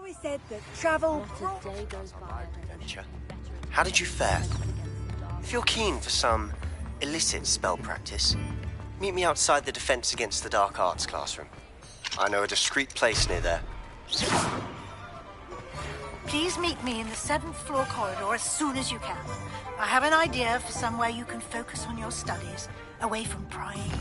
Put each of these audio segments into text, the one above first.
always said that travel... Not a day goes by. Adventure. How did you fare? If you're keen for some illicit spell practice, meet me outside the Defense Against the Dark Arts classroom. I know a discreet place near there. Please meet me in the 7th floor corridor as soon as you can. I have an idea for somewhere you can focus on your studies, away from prying.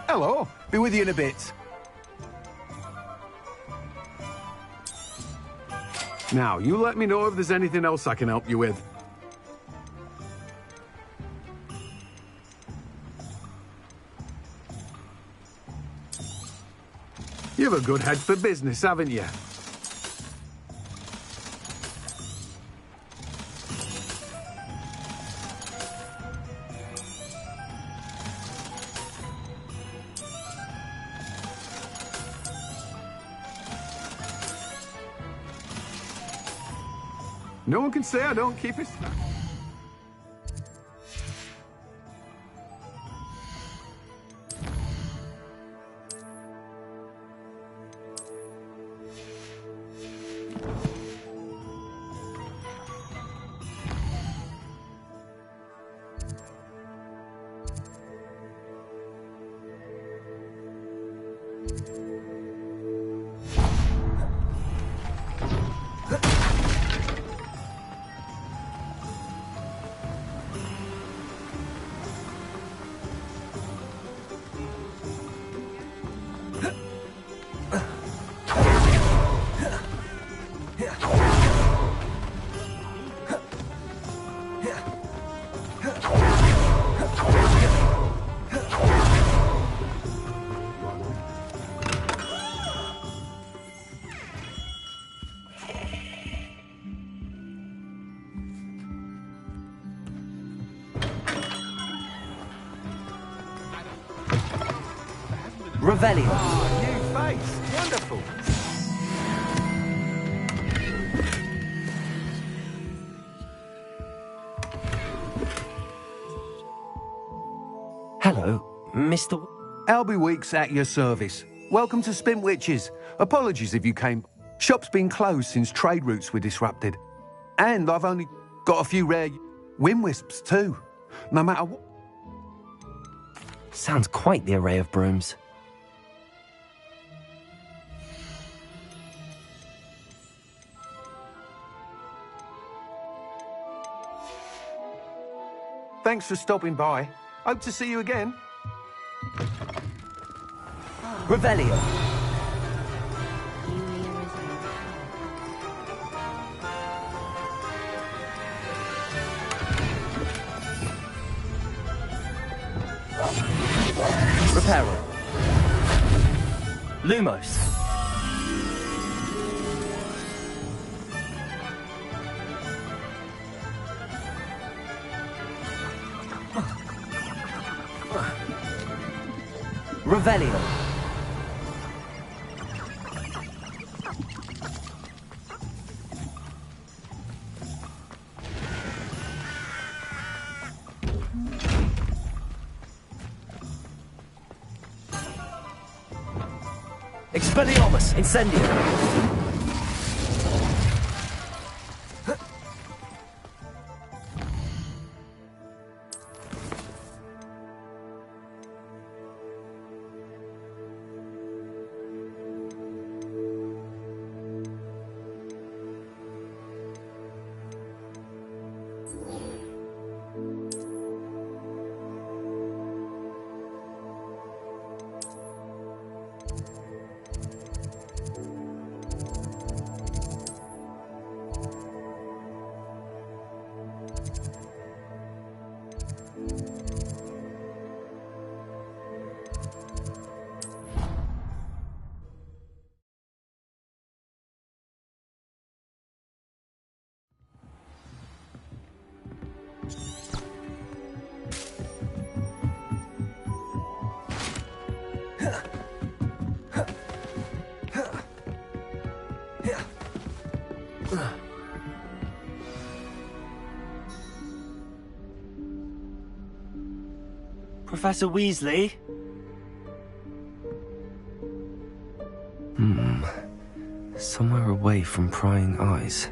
Hello. Be with you in a bit. Now, you let me know if there's anything else I can help you with. You've a good head for business, haven't you? No one can say I don't keep it. Revelio. Oh, new face. Wonderful. Hello, Mr. Albie Weeks at your service. Welcome to Spintwitches. Apologies if you came. Shop's been closed since trade routes were disrupted. And I've only got a few rare Windwisps too. No matter what. Sounds quite the array of brooms. Thanks for stopping by. Hope to see you again. Revelio. Reparo. Lumos. Revelio. Expelliarmus. Incendio. Professor Weasley? Somewhere away from prying eyes.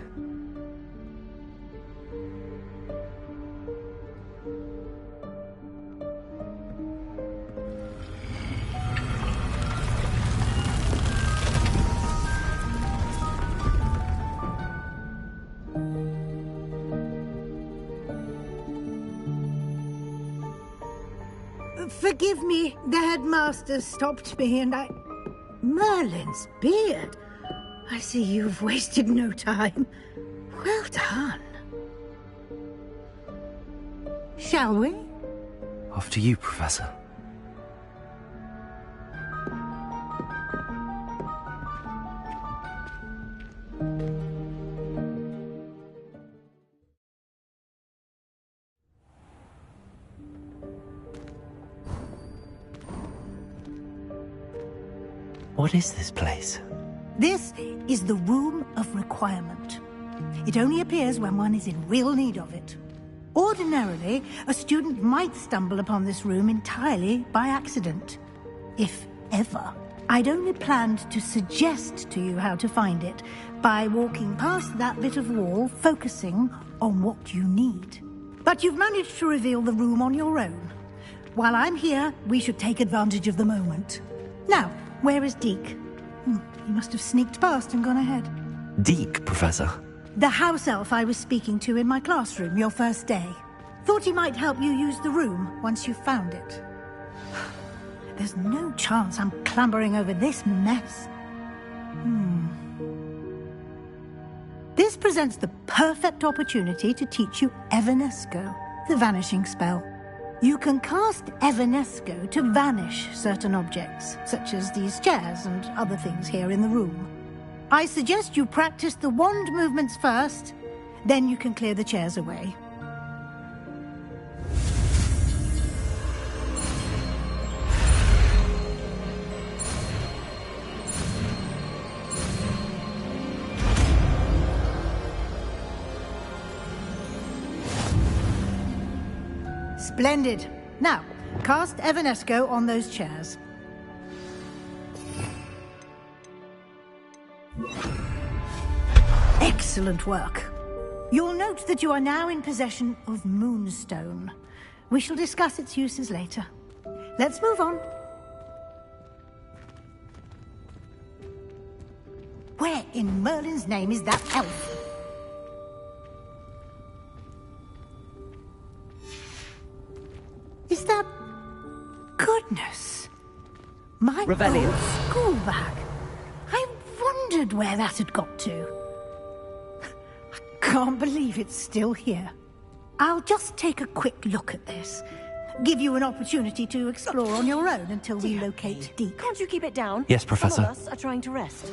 Forgive me, the headmaster stopped me and I... Merlin's beard. I see you've wasted no time. Well done. Shall we? After you, Professor. What is this place? This is the Room of Requirement. It only appears when one is in real need of it. Ordinarily, a student might stumble upon this room entirely by accident. If ever. I'd only planned to suggest to you how to find it by walking past that bit of wall, focusing on what you need. But you've managed to reveal the room on your own. While I'm here, we should take advantage of the moment. Now, where is Deke? He must have sneaked past and gone ahead. Deke, Professor. The house elf I was speaking to in my classroom your first day. Thought he might help you use the room once you found it. There's no chance I'm clambering over this mess. This presents the perfect opportunity to teach you Evanesco, the vanishing spell. You can cast Evanesco to vanish certain objects, such as these chairs and other things here in the room. I suggest you practice the wand movements first, then you can clear the chairs away. Splendid. Now, cast Evanesco on those chairs. Excellent work. You'll note that you are now in possession of Moonstone. We shall discuss its uses later. Let's move on. Where in Merlin's name is that elf? Is that... Goodness. My Revelio. old school bag. I wondered where that had got to. I can't believe it's still here. I'll just take a quick look at this. Give you an opportunity to explore on your own until we locate Deke. Can't you keep it down? Yes, Professor. Some of us are trying to rest.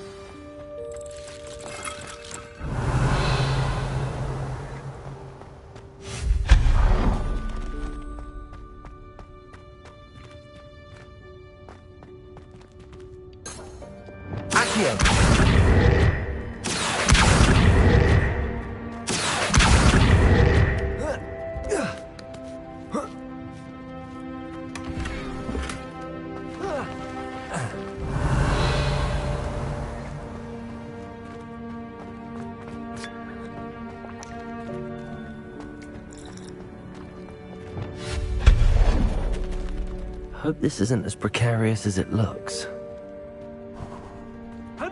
Hope this isn't as precarious as it looks.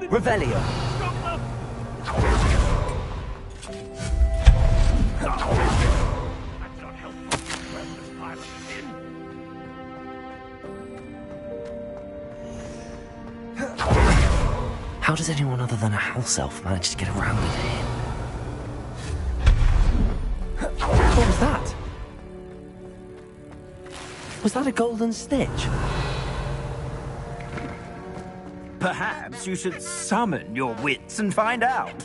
Revelio. How does anyone other than a house elf manage to get around in here? What was that? Was that a golden stitch? Perhaps you should summon your wits and find out.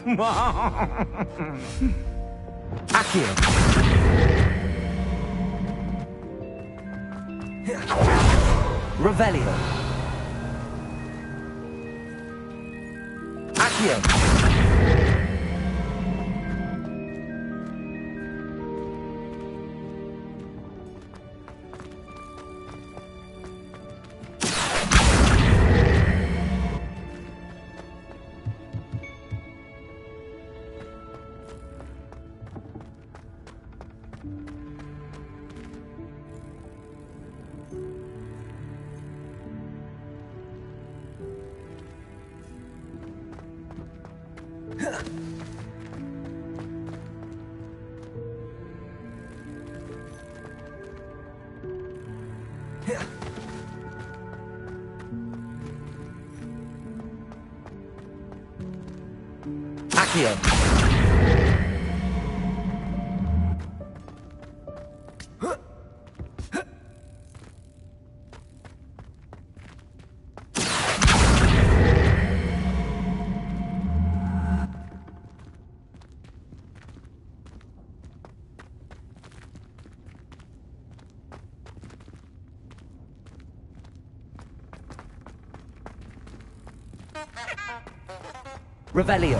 Accio. Revelio. Accio. Accio. Revelio.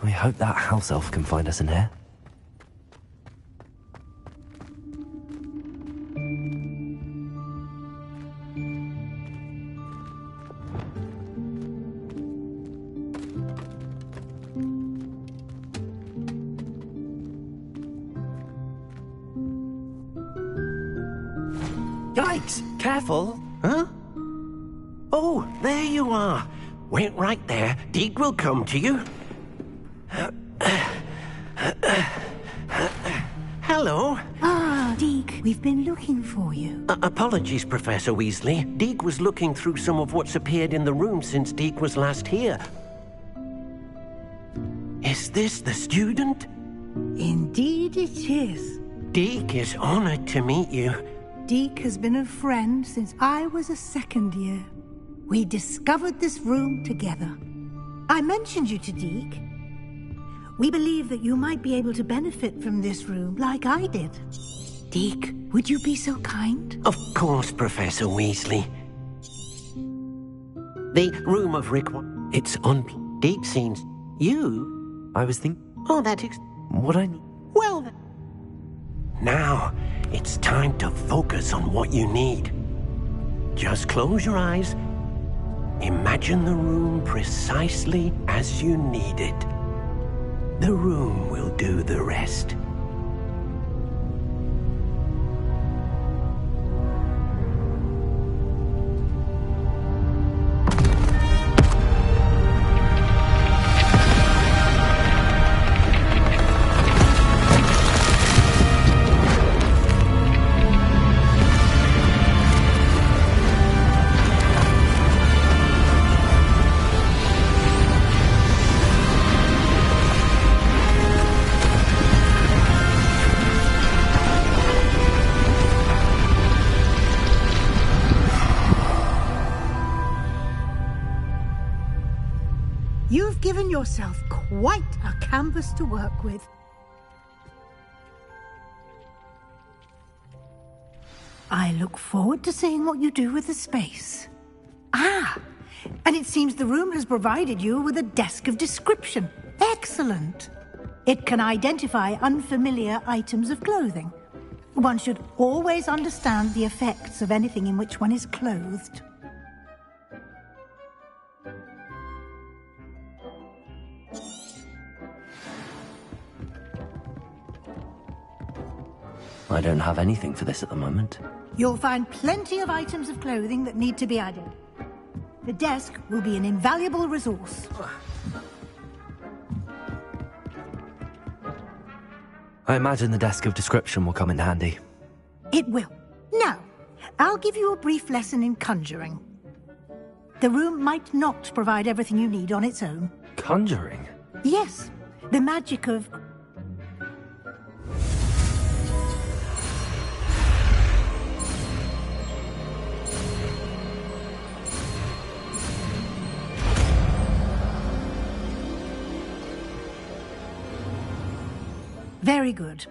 I hope that house elf can find us in here. Yikes! Careful! Huh? Oh, there you are. Wait right there. Deek will come to you. Hello. Ah, Deke, we've been looking for you. Apologies, Professor Weasley. Deek was looking through some of what's appeared in the room since Deek was last here. Is this the student? Indeed it is. Deek is honored to meet you. Deke has been a friend since I was a second year. We discovered this room together. I mentioned you to Deke. We believe that you might be able to benefit from this room like I did. Deke, would you be so kind? Of course, Professor Weasley. The room of it's on Deek scenes. You? I was thinking... Oh, that is... What I need... Well, now, it's time to focus on what you need. Just close your eyes. Imagine the room precisely as you need it. The room will do the rest. You've given yourself quite a canvas to work with. I look forward to seeing what you do with the space. Ah, and it seems the room has provided you with a desk of description. Excellent. It can identify unfamiliar items of clothing. One should always understand the effects of anything in which one is clothed. I don't have anything for this at the moment. You'll find plenty of items of clothing that need to be added. The desk will be an invaluable resource. I imagine the desk of description will come in handy. It will. Now, I'll give you a brief lesson in conjuring. The room might not provide everything you need on its own. Conjuring? Yes, the magic of... Very good.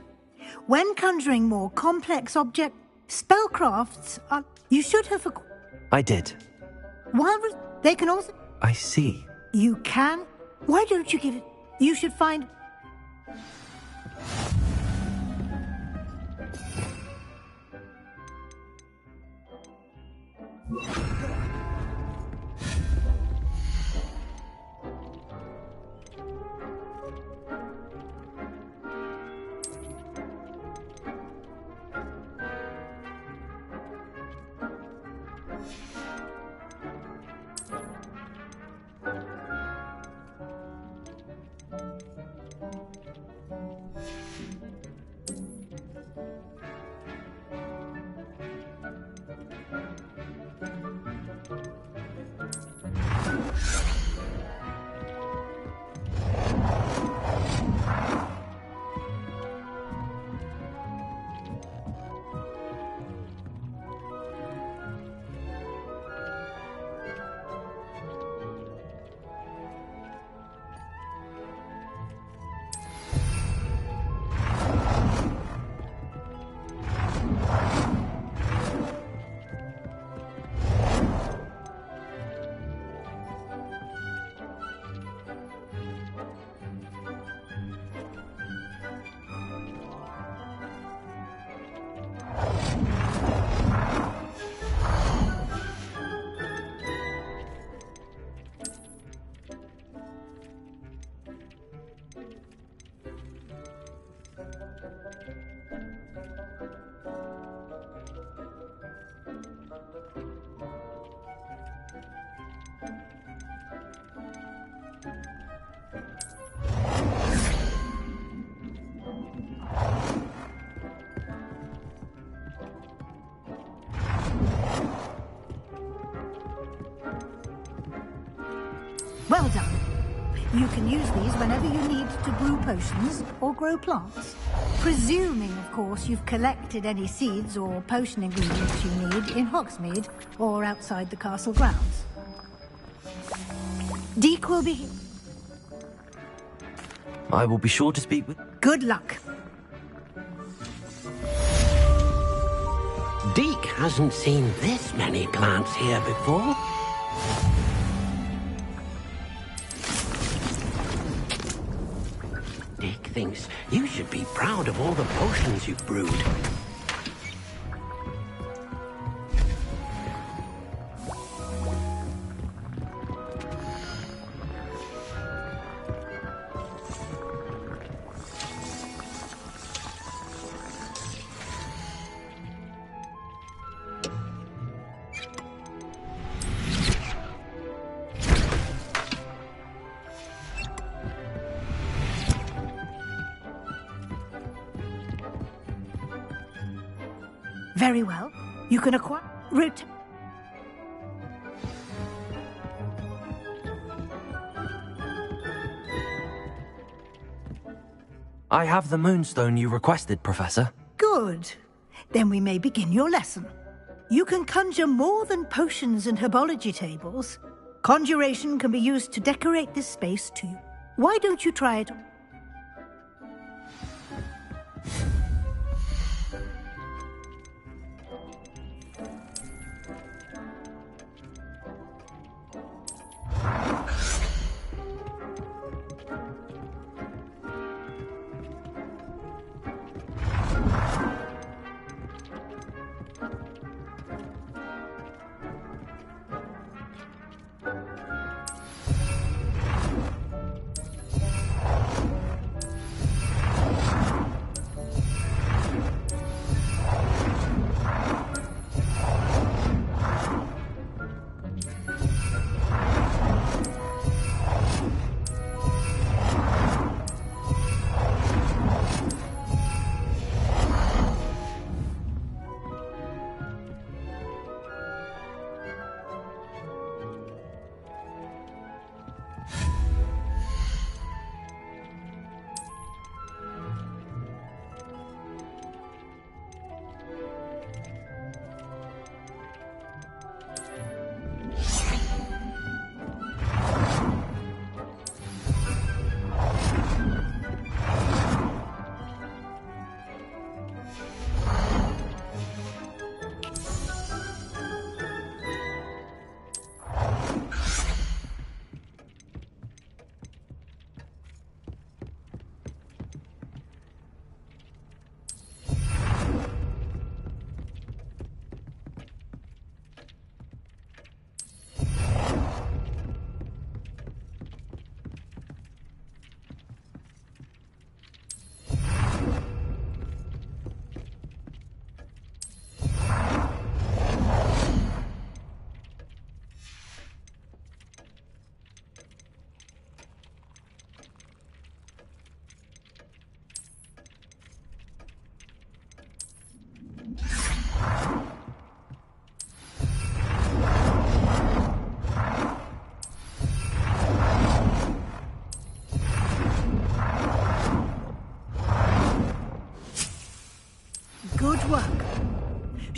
When conjuring more complex spellcrafts are... You should have... I did. They can also... I see. You can? Why don't you give it... You should find... Well done. You can use these whenever you need to brew potions or grow plants. Presuming, of course, you've collected any seeds or potion ingredients you need in Hogsmeade or outside the castle grounds. Deek will be here. I will be sure to speak with... Good luck. Deek hasn't seen this many plants here before. Deek thinks you should be proud of all the potions you've brewed. Very well. You can acquire... I have the moonstone you requested, Professor. Good. Then we may begin your lesson. You can conjure more than potions and herbology tables. Conjuration can be used to decorate this space too. Why don't you try it?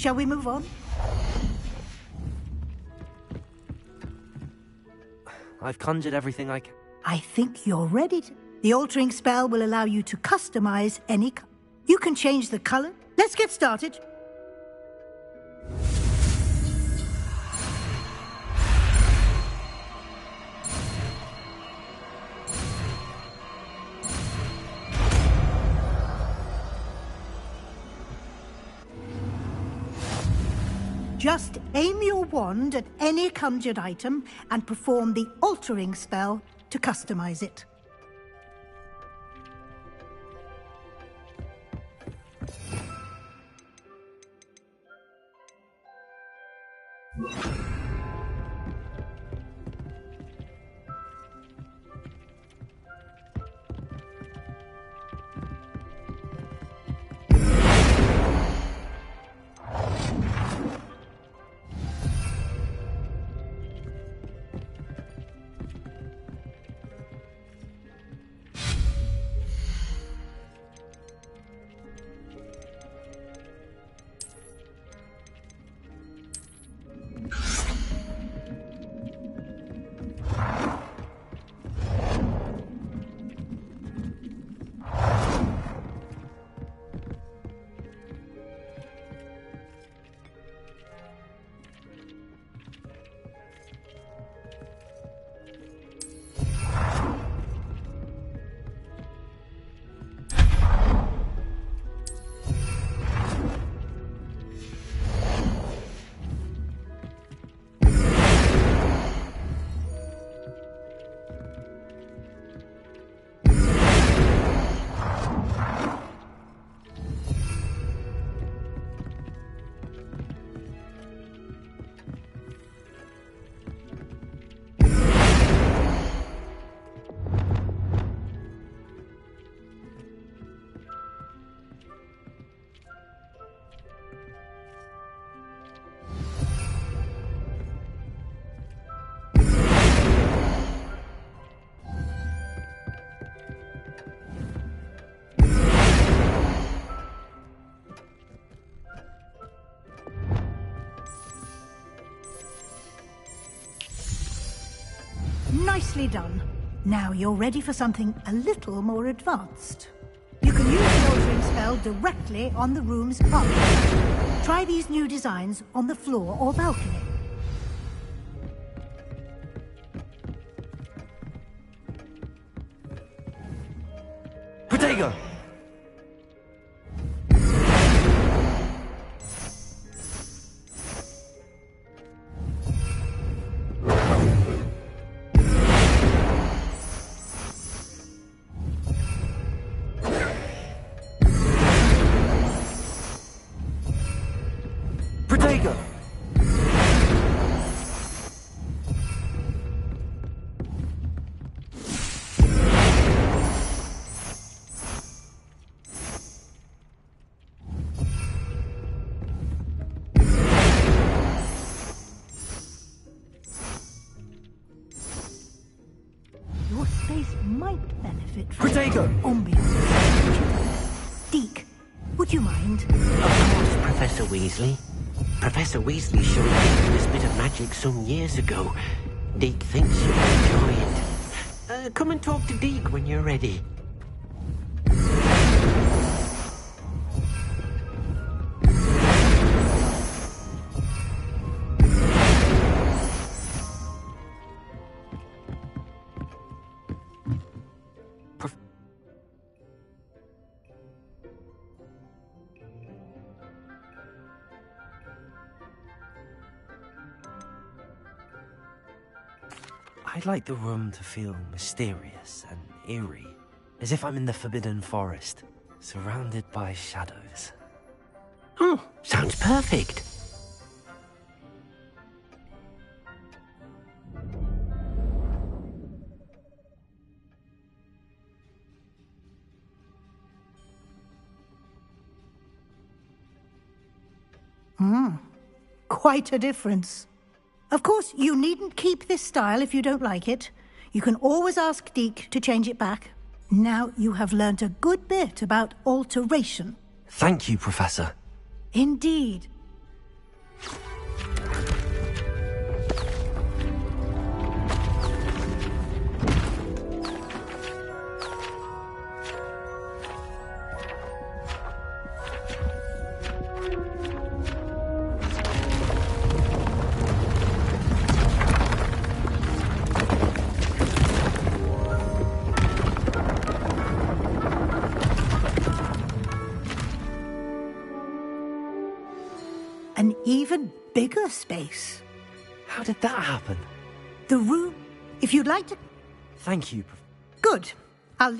Shall we move on? I've conjured everything I can. I think you're ready to... The altering spell will allow you to customize any... You can change the color. Let's get started. Just aim your wand at any conjured item and perform the altering spell to customize it. Nicely done. Now you're ready for something a little more advanced. You can use the altering spell directly on the room's path. Try these new designs on the floor or balcony. Protego! Protego! Your space might benefit from Protego! ambiance. Deke, would you mind? Of course, Professor Weasley. Professor Weasley showed Deke this bit of magic some years ago. Deke thinks you'll enjoy it. Come and talk to Deke when you're ready. I'd like the room to feel mysterious and eerie, as if I'm in the Forbidden Forest, surrounded by shadows. Oh, sounds perfect. Quite a difference. Of course, you needn't keep this style if you don't like it. You can always ask Deke to change it back. Now you have learnt a good bit about alteration. Thank you, Professor. Indeed. an even bigger space. How did that happen? The room, if you'd like to... Thank you. Good. I'll...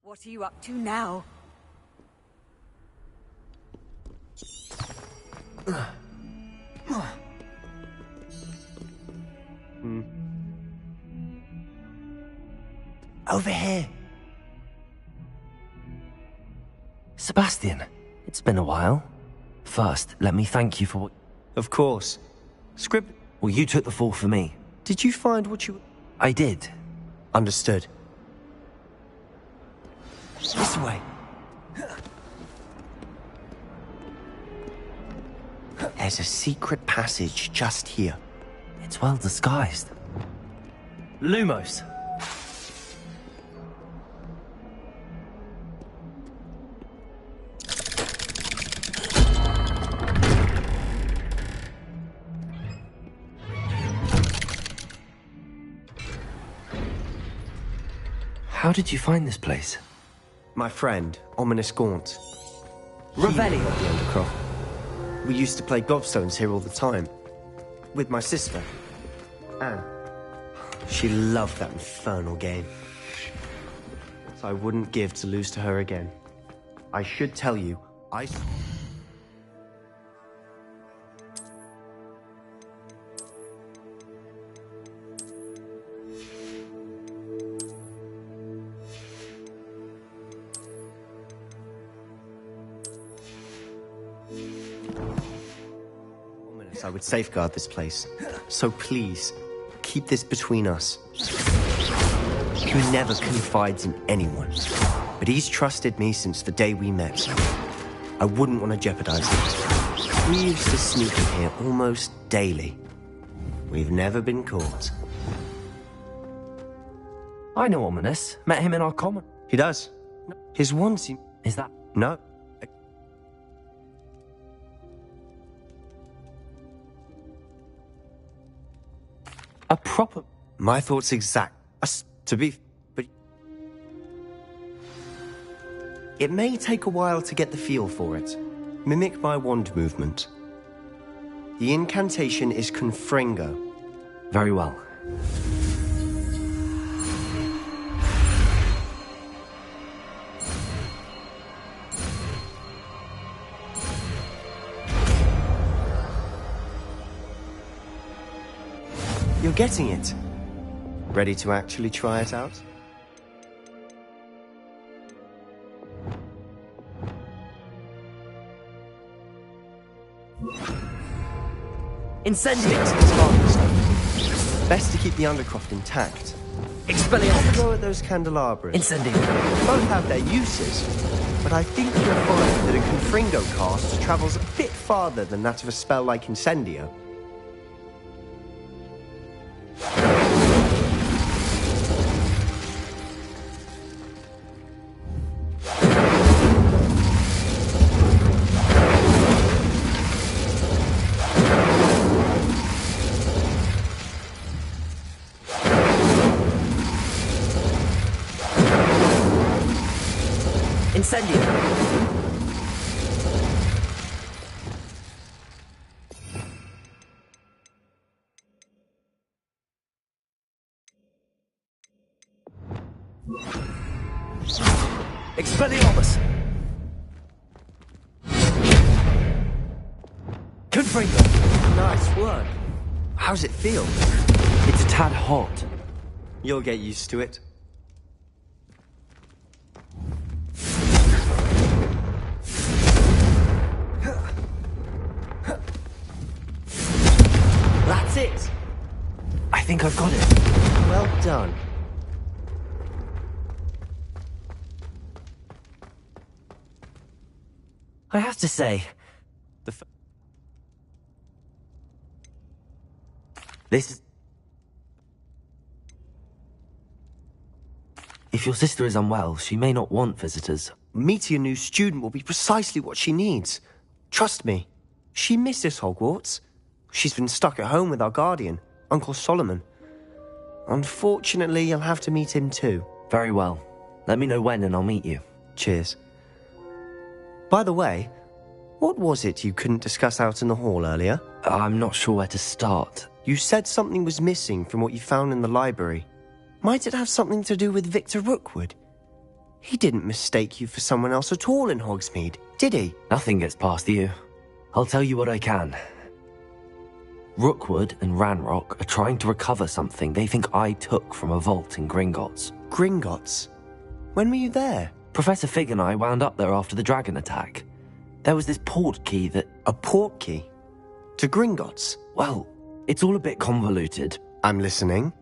What are you up to now? Over here. Sebastian, it's been a while. First, let me thank you for what... Of course. Scrib... Well, you took the fall for me. Did you find what you... I did. Understood. This way. There's a secret passage just here. It's well disguised. Lumos. How did you find this place? My friend, Ominous Gaunt. Revelio. The Undercroft. We used to play gobstones here all the time. With my sister, Anne. She loved that infernal game. So I wouldn't give to lose to her again. I should tell you, I... I would safeguard this place. So please, keep this between us. He never confides in anyone, but he's trusted me since the day we met. I wouldn't want to jeopardize it. We used to sneak in here almost daily. We've never been caught. I know Ominous. Met him in our common. He does. His wand seems... Is that... No. A proper... My thoughts exact. To be... But... It may take a while to get the feel for it. Mimic my wand movement. The incantation is Confringo. Very well. You're getting it. Ready to actually try it out? Incendiate. Best to keep the Undercroft intact. Expelliarmus. Go at those candelabras. Incendiate. Both have their uses, but I think you'll find that a Confringo cast travels a bit farther than that of a spell like Incendio. Incendio. Expelliarmus. Frigga, nice work. How's it feel? It's a tad hot. You'll get used to it. That's it. I think I've got it. Well done. I have to say, this is... If your sister is unwell, she may not want visitors. Meeting a new student will be precisely what she needs. Trust me. She misses Hogwarts. She's been stuck at home with our guardian, Uncle Solomon. Unfortunately, you'll have to meet him too. Very well. Let me know when and I'll meet you. Cheers. By the way, what was it you couldn't discuss out in the hall earlier? I'm not sure where to start. You said something was missing from what you found in the library. Might it have something to do with Victor Rookwood? He didn't mistake you for someone else at all in Hogsmeade, did he? Nothing gets past you. I'll tell you what I can. Rookwood and Ranrock are trying to recover something they think I took from a vault in Gringotts. Gringotts? When were you there? Professor Fig and I wound up there after the dragon attack. There was this port key that... A port key? To Gringotts? Well, it's all a bit convoluted. I'm listening.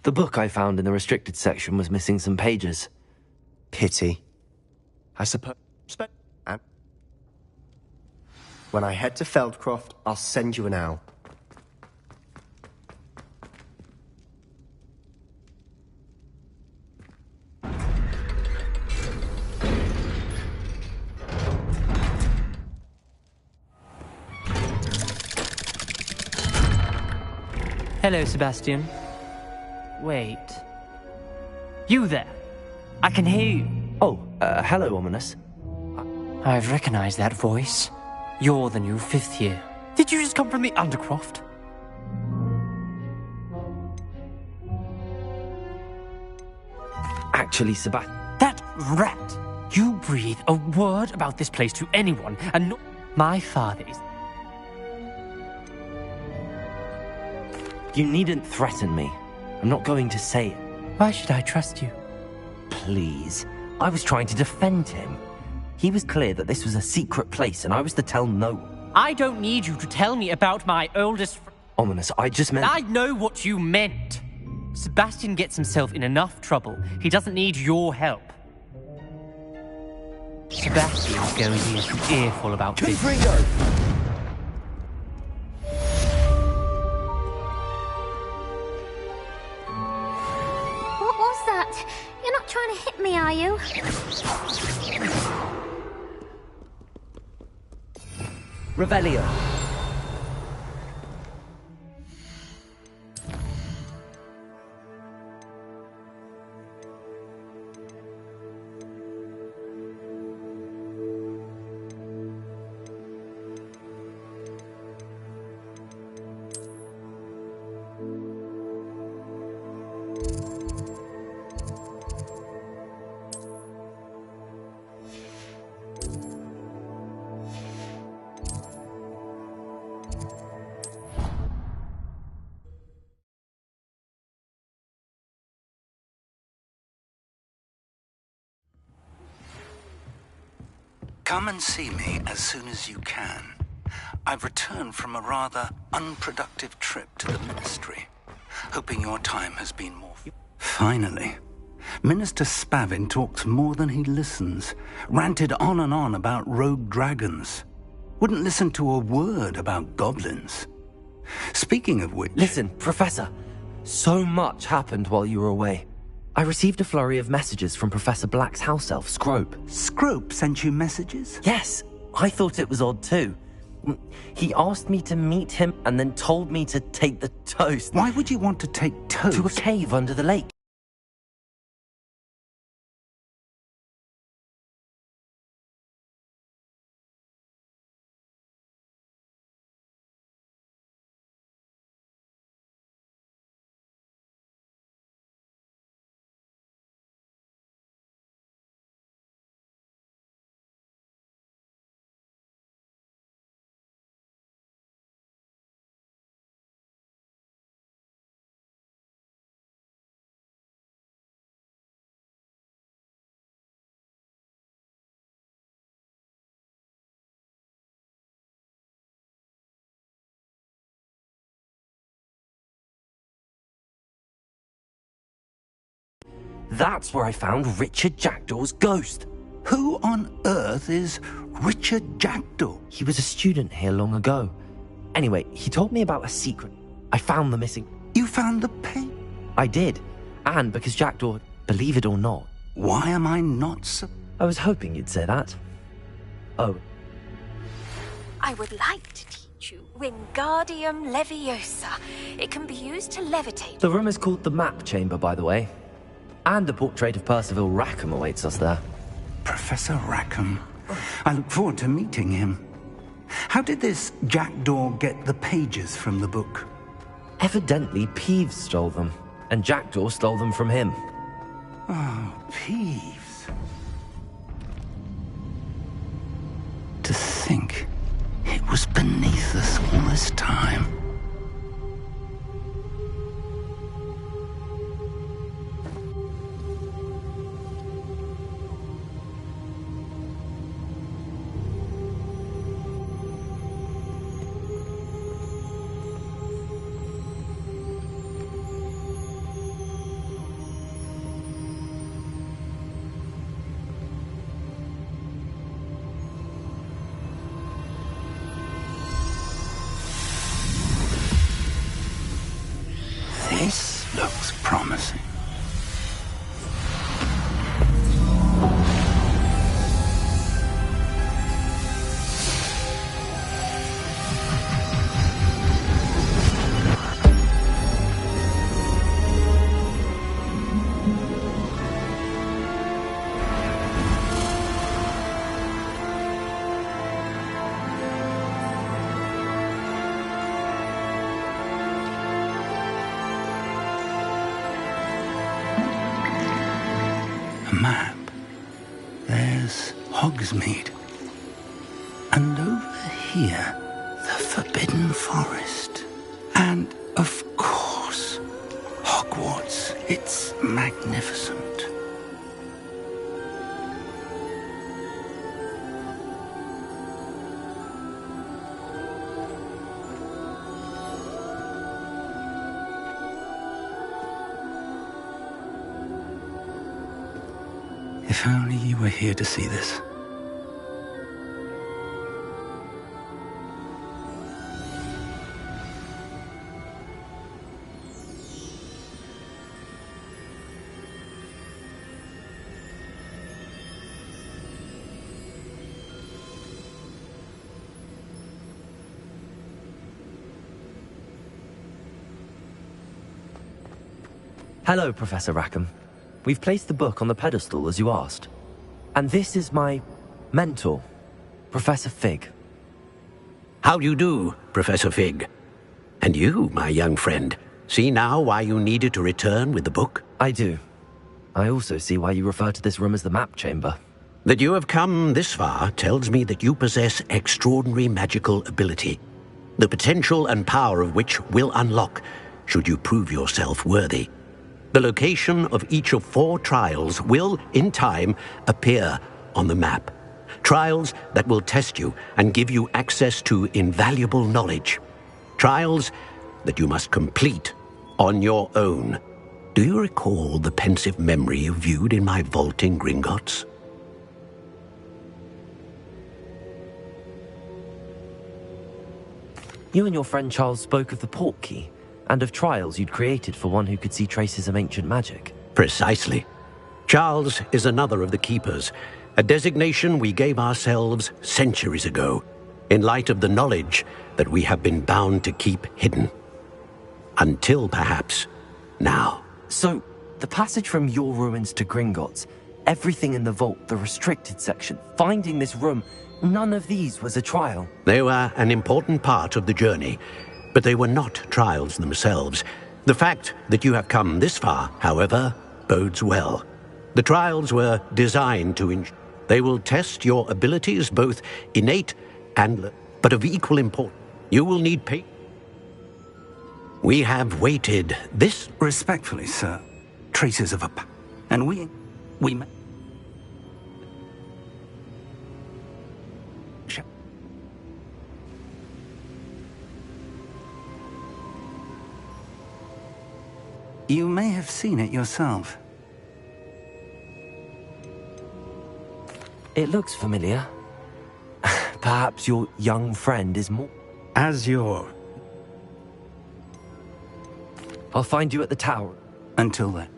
The book I found in the restricted section was missing some pages. Pity. I suppose... When I head to Feldcroft, I'll send you an owl. Hello, Sebastian. Wait. You there? I can hear you. Oh, hello, Ominous. I've recognized that voice. You're the new 5th year. Did you just come from the Undercroft? Actually, Sebastian... That rat! You breathe a word about this place to anyone, and not... My father is... You needn't threaten me. I'm not going to say it. Why should I trust you? Please. I was trying to defend him. He was clear that this was a secret place, and I was to tell no one. I don't need you to tell me about my oldest... Ominous, I just meant... I know what you meant. Sebastian gets himself in enough trouble. He doesn't need your help. Sebastian's going to get an earful about this. What was that? You're not trying to hit me, are you? Revelio. Come and see me as soon as you can. I've returned from a rather unproductive trip to the Ministry, hoping your time has been more... Finally, Minister Spavin talks more than he listens, ranted on and on about rogue dragons, wouldn't listen to a word about goblins. Speaking of which... Listen, Professor, so much happened while you were away. I received a flurry of messages from Professor Black's house elf, Scrope. Scrope sent you messages? Yes, I thought it was odd too. He asked me to meet him and then told me to take the toast. Why would you want to take toast? To a cave under the lake. That's where I found Richard Jackdaw's ghost. Who on earth is Richard Jackdaw? He was a student here long ago. Anyway, he told me about a secret. I found the missing... You found the paint? I did. And because Jackdaw, believe it or not... Why am I not so... I was hoping you'd say that. Oh. I would like to teach you Wingardium Leviosa. It can be used to levitate. The room is called the Map Chamber, by the way. And a portrait of Percival Rackham awaits us there. Professor Rackham. I look forward to meeting him. How did this Jackdaw get the pages from the book? Evidently, Peeves stole them, and Jackdaw stole them from him. Oh, Peeves. To think it was beneath us all this time. This looks promising. Map. There's Hogsmeade. And over here, the Forbidden Forest. And, of course, Hogwarts. It's magnificent. If only you were here to see this. Hello, Professor Rackham. We've placed the book on the pedestal as you asked. And this is my mentor, Professor Fig. How do you do, Professor Fig? And you, my young friend, see now why you needed to return with the book? I do. I also see why you refer to this room as the map chamber. That you have come this far tells me that you possess extraordinary magical ability, the potential and power of which will unlock should you prove yourself worthy. The location of each of 4 trials will, in time, appear on the map. Trials that will test you and give you access to invaluable knowledge. Trials that you must complete on your own. Do you recall the pensive memory you viewed in my vault in Gringotts? You and your friend Charles spoke of the Portkey, and of trials you'd created for one who could see traces of ancient magic. Precisely. Charles is another of the Keepers, a designation we gave ourselves centuries ago, in light of the knowledge that we have been bound to keep hidden. Until, perhaps, now. So, the passage from your ruins to Gringotts, everything in the vault, the restricted section, finding this room, none of these was a trial. They were an important part of the journey, but they were not trials themselves. The fact that you have come this far, however, bodes well. The trials were designed to they will test your abilities, both innate and but of equal importance. You will need We have waited this... Respectfully, sir. Traces of a... And we... You may have seen it yourself. It looks familiar. Perhaps your young friend is more... Azure. I'll find you at the tower. Until then.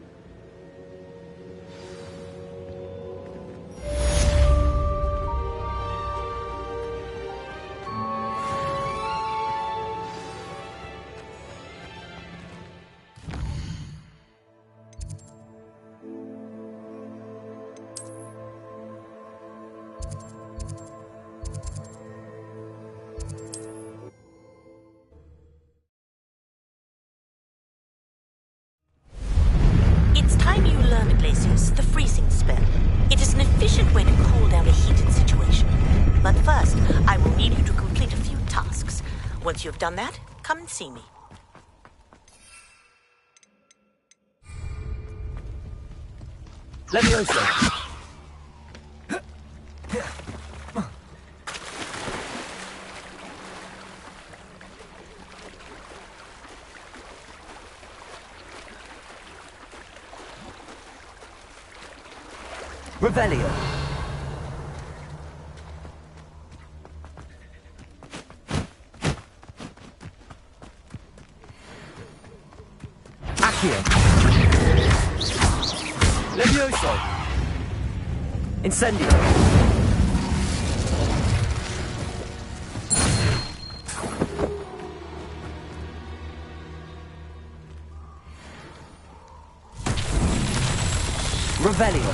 The freezing spell. It is an efficient way to cool down a heated situation. But first, I will need you to complete a few tasks. Once you have done that, come and see me. Leviosa! Revelio. Accio. Levioso. Incendio. Revelio.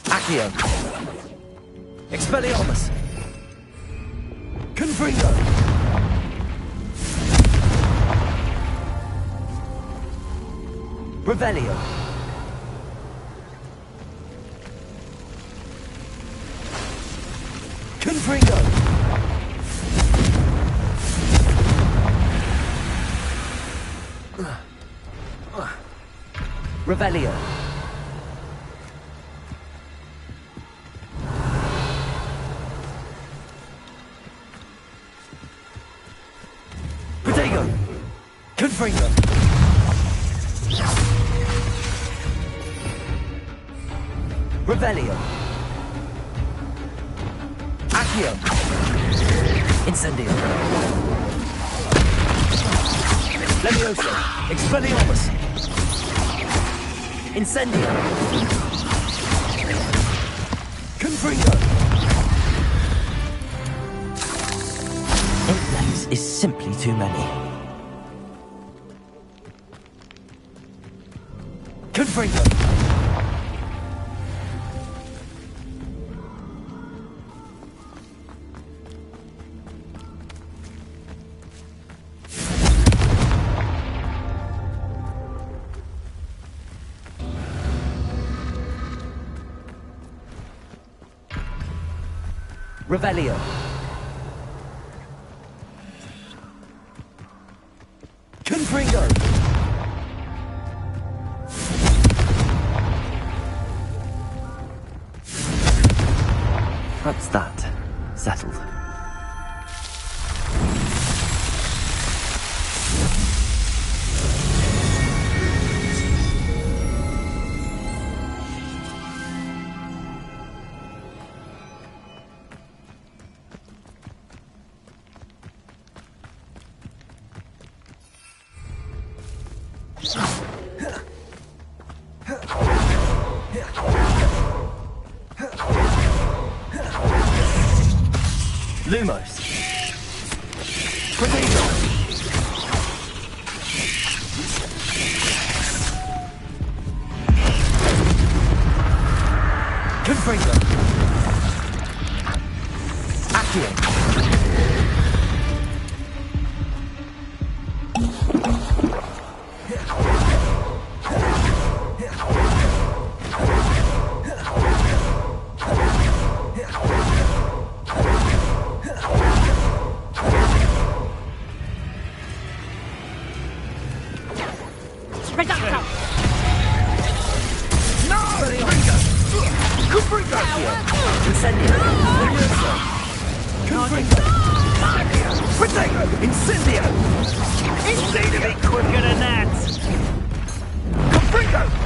Accio. Expelliarmus. Confringo. Revelio. Confringo. Revelio. Protego. Confringo. Revelio. Accio. Incendio. Levioso. Expelliarmus. Incendio. Confringo. Inlays is simply too many. Confringo. Revelio. Confringo. That's that. Settled. Lumos. Protego. Confringo. Accio. Incendio! It's need to be quicker than that! Confringo!